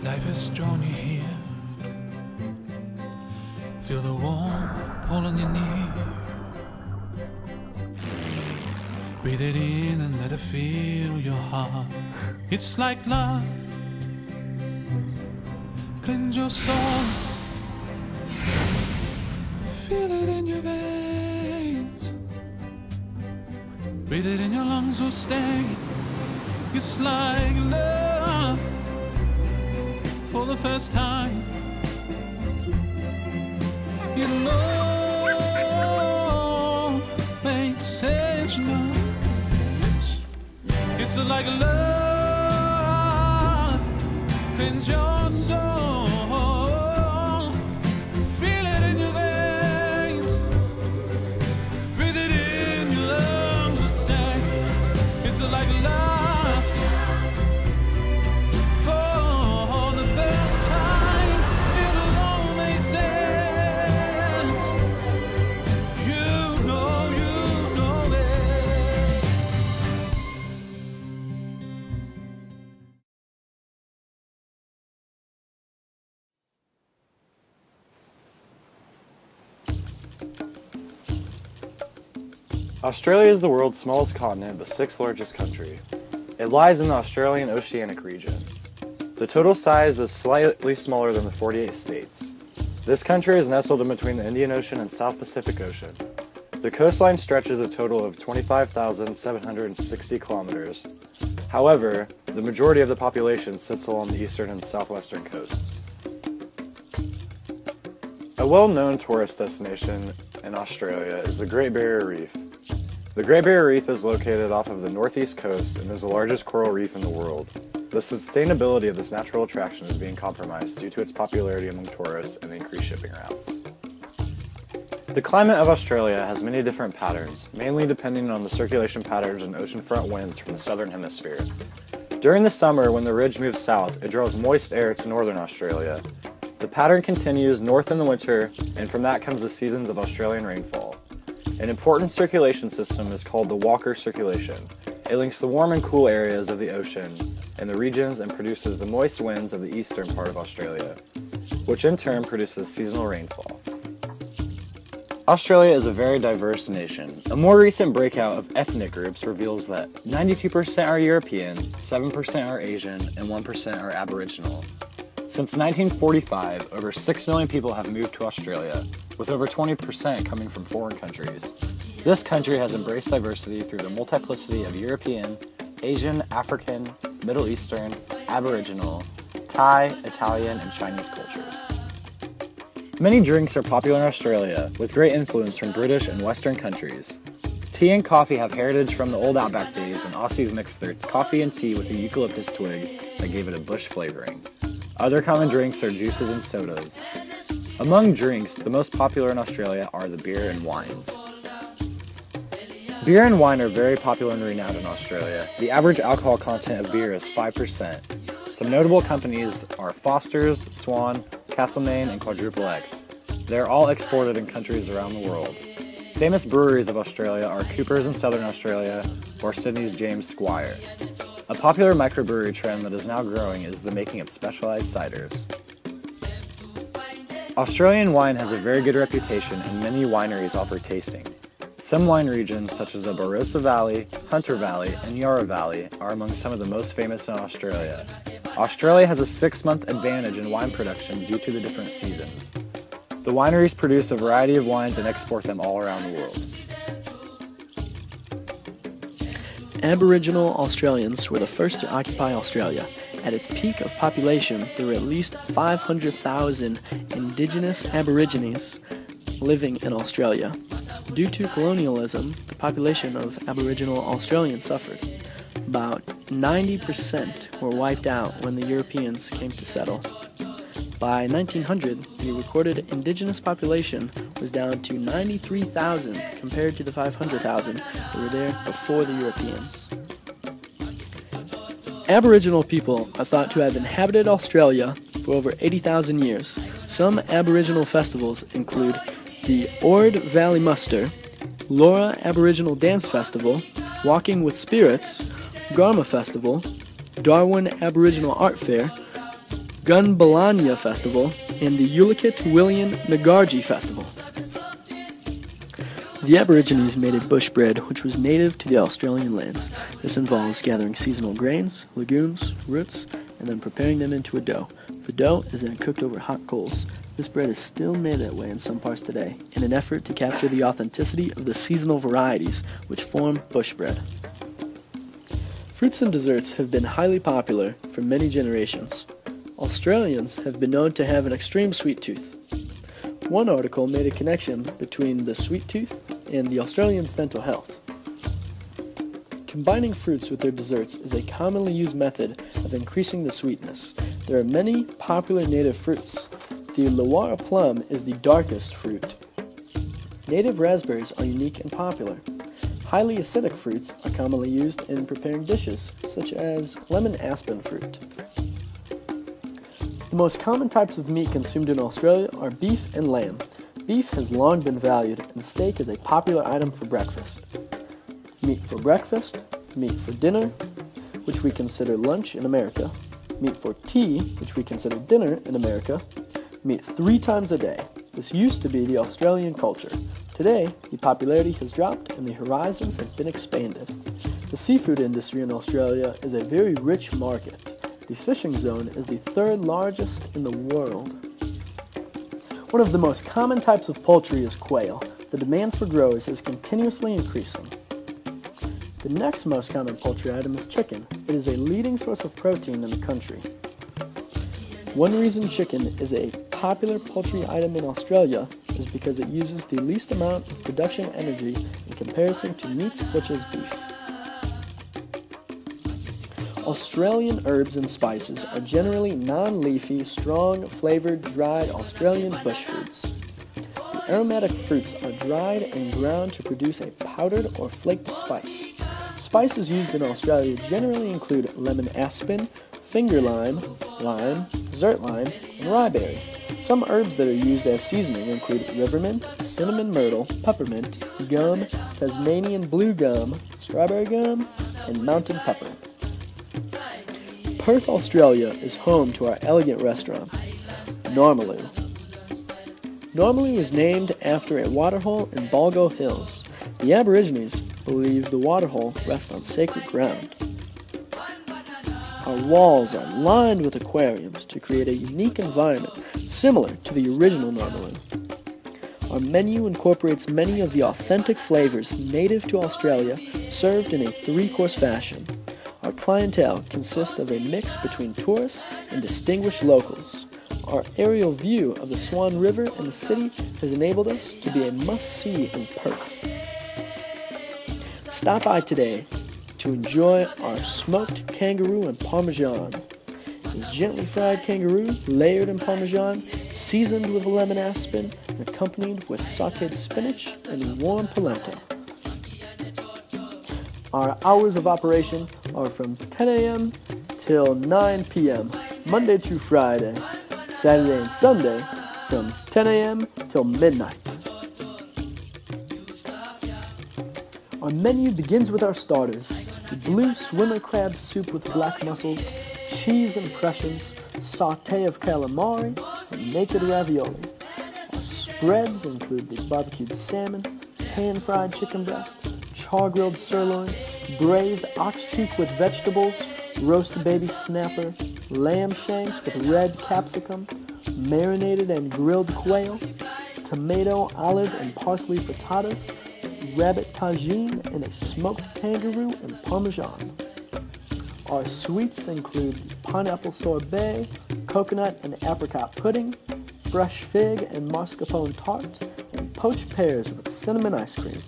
Life has drawn you here. Feel the warmth pulling you near. Breathe it in and let it fill your heart. It's like love. Cleanse your soul. Feel it in your veins. Breathe it in your lungs, will stay. It's like love. For the first time, it all makes sense now. It's like love, cleanse your soul. Feel it in your veins. Breathe it in your lungs, will stay. It's like love. Australia is the world's smallest continent, but sixth largest country. It lies in the Australian Oceanic region. The total size is slightly smaller than the 48 states. This country is nestled in between the Indian Ocean and South Pacific Ocean. The coastline stretches a total of 25,760 kilometers. However, the majority of the population sits along the eastern and southwestern coasts. A well-known tourist destination in Australia is the Great Barrier Reef. The Great Barrier Reef is located off of the northeast coast and is the largest coral reef in the world. The sustainability of this natural attraction is being compromised due to its popularity among tourists and increased shipping routes. The climate of Australia has many different patterns, mainly depending on the circulation patterns and oceanfront winds from the southern hemisphere. During the summer, when the ridge moves south, it draws moist air to northern Australia. The pattern continues north in the winter, and from that comes the seasons of Australian rainfall. An important circulation system is called the Walker Circulation. It links the warm and cool areas of the ocean and the regions and produces the moist winds of the eastern part of Australia, which in turn produces seasonal rainfall. Australia is a very diverse nation. A more recent breakout of ethnic groups reveals that 92% are European, 7% are Asian, and 1% are Aboriginal. Since 1945, over 6 million people have moved to Australia, with over 20% coming from foreign countries. This country has embraced diversity through the multiplicity of European, Asian, African, Middle Eastern, Aboriginal, Thai, Italian, and Chinese cultures. Many drinks are popular in Australia, with great influence from British and Western countries. Tea and coffee have heritage from the old outback days when Aussies mixed their coffee and tea with a eucalyptus twig that gave it a bush flavoring. Other common drinks are juices and sodas. Among drinks, the most popular in Australia are the beer and wines. Beer and wine are very popular and renowned in Australia. The average alcohol content of beer is 5%. Some notable companies are Foster's, Swan, Castlemaine, and Quadruple X. They are all exported in countries around the world. Famous breweries of Australia are Cooper's in Southern Australia or Sydney's James Squire. A popular microbrewery trend that is now growing is the making of specialized ciders. Australian wine has a very good reputation and many wineries offer tasting. Some wine regions, such as the Barossa Valley, Hunter Valley, and Yarra Valley, are among some of the most famous in Australia. Australia has a 6-month advantage in wine production due to the different seasons. The wineries produce a variety of wines and export them all around the world. Aboriginal Australians were the first to occupy Australia. At its peak of population, there were at least 500,000 Indigenous Aborigines living in Australia. Due to colonialism, the population of Aboriginal Australians suffered. About 90% were wiped out when the Europeans came to settle. By 1900, the recorded indigenous population was down to 93,000 compared to the 500,000 that were there before the Europeans. Aboriginal people are thought to have inhabited Australia for over 80,000 years. Some Aboriginal festivals include the Ord Valley Muster, Laura Aboriginal Dance Festival, Walking with Spirits, Garma Festival, Darwin Aboriginal Art Fair, Gunbalanya Festival, and the Ulikit William Nagarji Festival. The Aborigines made a bush bread which was native to the Australian lands. This involves gathering seasonal grains, legumes, roots, and then preparing them into a dough. The dough is then cooked over hot coals. This bread is still made that way in some parts today, in an effort to capture the authenticity of the seasonal varieties which form bush bread. Fruits and desserts have been highly popular for many generations. Australians have been known to have an extreme sweet tooth. One article made a connection between the sweet tooth and the Australians' dental health. Combining fruits with their desserts is a commonly used method of increasing the sweetness. There are many popular native fruits. The Illawarra plum is the darkest fruit. Native raspberries are unique and popular. Highly acidic fruits are commonly used in preparing dishes, such as lemon aspen fruit. The most common types of meat consumed in Australia are beef and lamb. Beef has long been valued, and steak is a popular item for breakfast. Meat for breakfast, meat for dinner, which we consider lunch in America, meat for tea, which we consider dinner in America, meat 3 times a day. This used to be the Australian culture. Today, the popularity has dropped and the horizons have been expanded. The seafood industry in Australia is a very rich market. The fishing zone is the 3rd largest in the world. One of the most common types of poultry is quail. The demand for growers is continuously increasing. The next most common poultry item is chicken. It is a leading source of protein in the country. One reason chicken is a popular poultry item in Australia is because it uses the least amount of production energy in comparison to meats such as beef. Australian herbs and spices are generally non-leafy, strong-flavored, dried Australian bush foods. The aromatic fruits are dried and ground to produce a powdered or flaked spice. Spices used in Australia generally include lemon aspen, finger lime, lime, dessert lime, and ryeberry. Some herbs that are used as seasoning include rivermint, cinnamon myrtle, peppermint, gum, Tasmanian blue gum, strawberry gum, and mountain pepper. Perth, Australia is home to our elegant restaurant, Normaloo. Normaloo is named after a waterhole in Balgo Hills. The Aborigines believe the waterhole rests on sacred ground. Our walls are lined with aquariums to create a unique environment similar to the original Normaloo. Our menu incorporates many of the authentic flavors native to Australia, served in a 3-course fashion. Our clientele consists of a mix between tourists and distinguished locals. Our aerial view of the Swan River and the city has enabled us to be a must-see in Perth. Stop by today to enjoy our smoked kangaroo and parmesan. It is gently fried kangaroo, layered in parmesan, seasoned with lemon aspen, and accompanied with sautéed spinach and warm polenta. Our hours of operation are from 10 a.m. till 9 p.m., Monday through Friday, Saturday and Sunday from 10 a.m. till midnight. Our menu begins with our starters, the blue swimmer crab soup with black mussels, cheese impressions, sauté of calamari, and naked ravioli. Our spreads include the barbecued salmon, pan-fried chicken breast, char-grilled sirloin, braised ox cheek with vegetables, roast baby snapper, lamb shanks with red capsicum, marinated and grilled quail, tomato, olive, and parsley frittatas, rabbit tagine, and a smoked kangaroo and parmesan. Our sweets include pineapple sorbet, coconut and apricot pudding, fresh fig and mascarpone tart, and poached pears with cinnamon ice cream.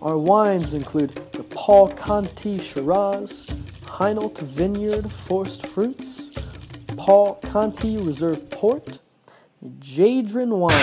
Our wines include the Paul Conti Shiraz, Hainault Vineyard Forced Fruits, Paul Conti Reserve Port, Jadrin Wine,